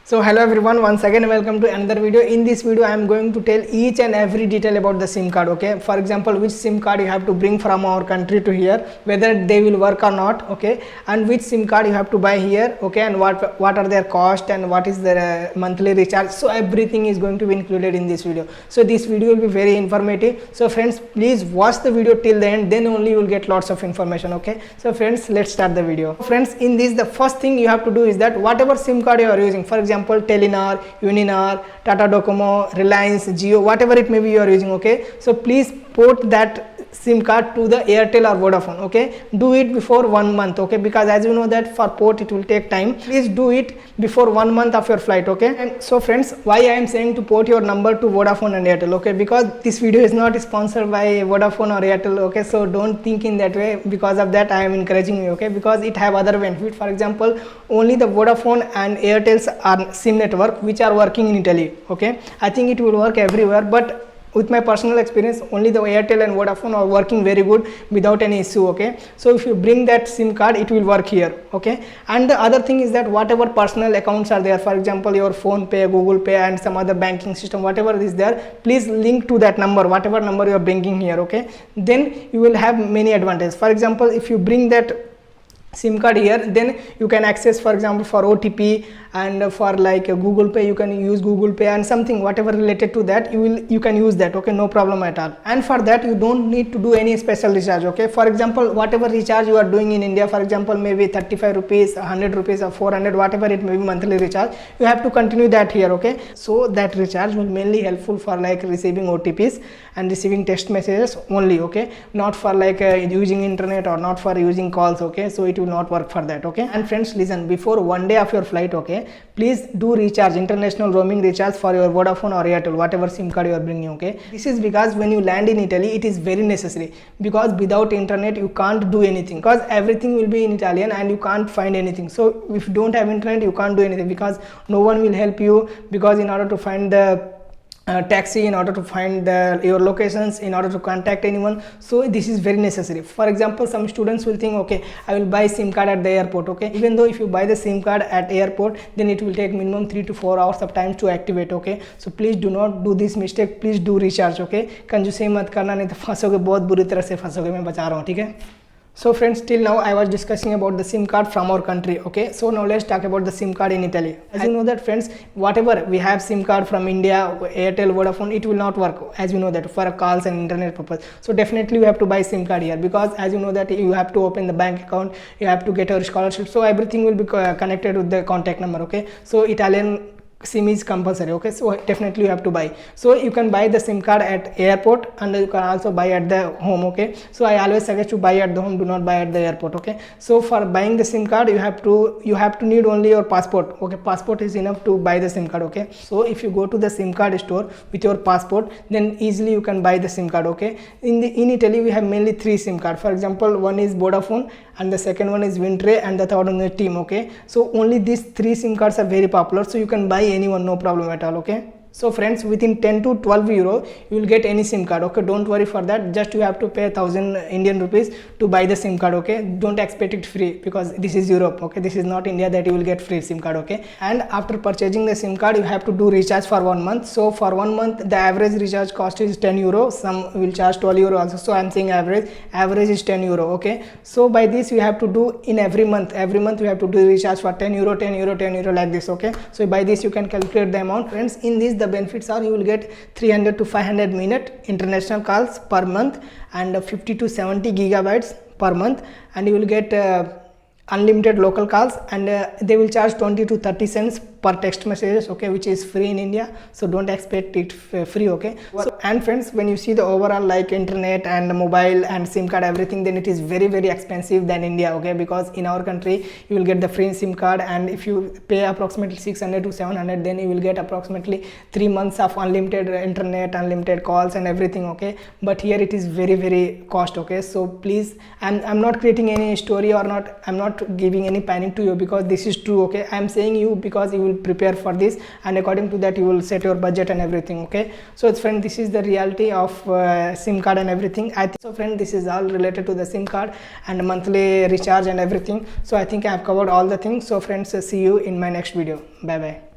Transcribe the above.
So hello everyone, once again welcome to another video. In this video I am going to tell each and every detail about the SIM card. Okay, for example, which SIM card you have to bring from our country to here, whether they will work or not. Okay, and which SIM card you have to buy here. Okay, and what are their cost and what is their monthly recharge. So everything is going to be included in this video. So this video will be very informative. So friends, please watch the video till the end, then only you will get lots of information. Okay, so friends, let's start the video. Friends, in this the first thing you have to do is that whatever SIM card you are using, for example Telenor, Uninar, Tata Docomo, Reliance, Jio, whatever it may be you are using. Okay, so please port that SIM card to the Airtel or Vodafone. Okay, do it before 1 month. Okay, because as you know that for port it will take time. Please do it before 1 month of your flight. Okay, and so friends, why I am saying to port your number to Vodafone and Airtel? Okay, because this video is not sponsored by Vodafone or Airtel. Okay, so don't think in that way. Because of that I am encouraging you. Okay, because it have other benefits. For example, only the Vodafone and Airtel's are SIM network which are working in Italy. Okay, I think it will work everywhere, but with my personal experience, only the Airtel and Vodafone are working very good without any issue. Okay, so if you bring that SIM card, it will work here. Okay, and the other thing is that whatever personal accounts are there, for example your phone pay, Google Pay and some other banking system, whatever is there, please link to that number, whatever number you are bringing here. Okay, then you will have many advantages. For example, if you bring that SIM card here, then you can access, for example, for OTP and for like Google Pay, you can use Google Pay and something whatever related to that, you can use that. Okay, no problem at all. And for that you don't need to do any special recharge. Okay, for example, whatever recharge you are doing in India, for example maybe 35 rupees, 100 rupees or 400, whatever it may be monthly recharge, you have to continue that here. Okay, so that recharge will mainly helpful for like receiving OTPs and receiving text messages only. Okay, not for like using internet or not for using calls. Okay, so it will not work for that. Okay, and friends, listen, before 1 day of your flight, okay, please do recharge, international roaming recharge for your Vodafone or Airtel, whatever SIM card you are bringing. Okay, this is because when you land in Italy it is very necessary, because without internet you can't do anything, because everything will be in Italian and you can't find anything. So if you don't have internet you can't do anything, because no one will help you, because in order to find the taxi, in order to find your locations, in order to contact anyone, so this is very necessary. For example, some students will think, okay, I will buy SIM card at the airport. Okay, even though if you buy the SIM card at airport, then it will take minimum 3 to 4 hours of time to activate. Okay, so please do not do this mistake. Please do recharge. Okay, कंजूसी मत करना, नहीं तो फंसोगे, बहुत बुरी तरह से फंसोगे, मैं बता रहा हूँ. ठीक है. So friends, till now I was discussing about the SIM card from our country. Okay, so now let's talk about the SIM card in Italy. As you know that friends, whatever we have SIM card from India, Airtel, Vodafone, it will not work, as you know that, for calls and internet purpose. So definitely you have to buy SIM card here, because as you know that you have to open the bank account, you have to get your scholarship, so everything will be connected with the contact number. Okay, so Italian SIM is compulsory. Okay, so definitely you have to buy. So you can buy the SIM card at airport and you can also buy at the home. Okay, so I always suggest to buy at the home, do not buy at the airport. Okay, so for buying the SIM card you have to need only your passport. Okay, passport is enough to buy the SIM card. Okay, so if you go to the SIM card store with your passport, then easily you can buy the SIM card. Okay, in Italy we have mainly 3 SIM card. For example, one is Vodafone and the second one is Vintre and the third one is Team. Okay, so only these 3 SIM cards are very popular, so you can buy anyone, no problem at all. Okay, so friends, within 10 to 12 euro you will get any SIM card. Okay, don't worry for that, just you have to pay 1000 Indian rupees to buy the SIM card. Okay, don't expect it free, because this is Europe. Okay, this is not India that you will get free SIM card. Okay, and after purchasing the SIM card you have to do recharge for 1 month. So for 1 month the average recharge cost is 10 euro, some will charge 12 euro also, so I am saying average is 10 euro. Okay, so by this you have to do in every month you have to do recharge for 10 euro, 10 euro, 10 euro, like this. Okay, so by this you can calculate the amount. Friends, in this the benefits are, you will get 300 to 500 minute international calls per month and 50 to 70 gigabytes per month, and you will get unlimited local calls, and they will charge 20 to 30 cents per text messages. Okay, which is free in India, so don't expect it free. Okay, so, and friends, when you see the overall like internet and mobile and SIM card everything, then it is very expensive than India. Okay, because in our country you will get the free SIM card, and if you pay approximately 600 to 700, then you will get approximately 3 months of unlimited internet, unlimited calls and everything. Okay, but here it is very cost. Okay, so please, I'm not creating any story or not, I'm not giving any panic to you, because this is true. Okay, I'm saying you because you will prepare for this, and according to that you will set your budget and everything. Okay, so friend, this is the reality of SIM card and everything. I think so friend, this is all related to the SIM card and monthly recharge and everything. So I think I have covered all the things. So friends, see you in my next video. Bye bye.